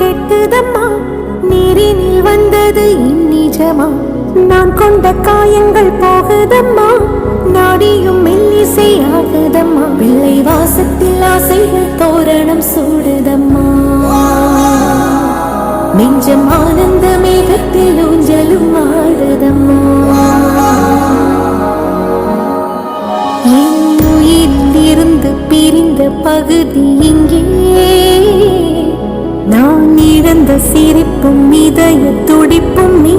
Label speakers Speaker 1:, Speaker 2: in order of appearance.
Speaker 1: கேட்குதம்மா, நீரினில் வந்தது இந்நிஜமா? நான் கொண்ட காயங்கள் போகுதம்மா, நாடியும் மெல்லிசை ஆகுதம்மா. பிள்ளை வாசத்தில் ஆசைகள் தோரணம் சூடுதம்மா, நெஞ்சம் ஆனந்த மேகத்தில் ஊஞ்சலும் ஆடுதம்மா. என் உயிரிலிருந்து பிரிந்த பகுதி இங்கே, நான் இழந்த சிரிப்பும் இதய துடிப்பும் நீ.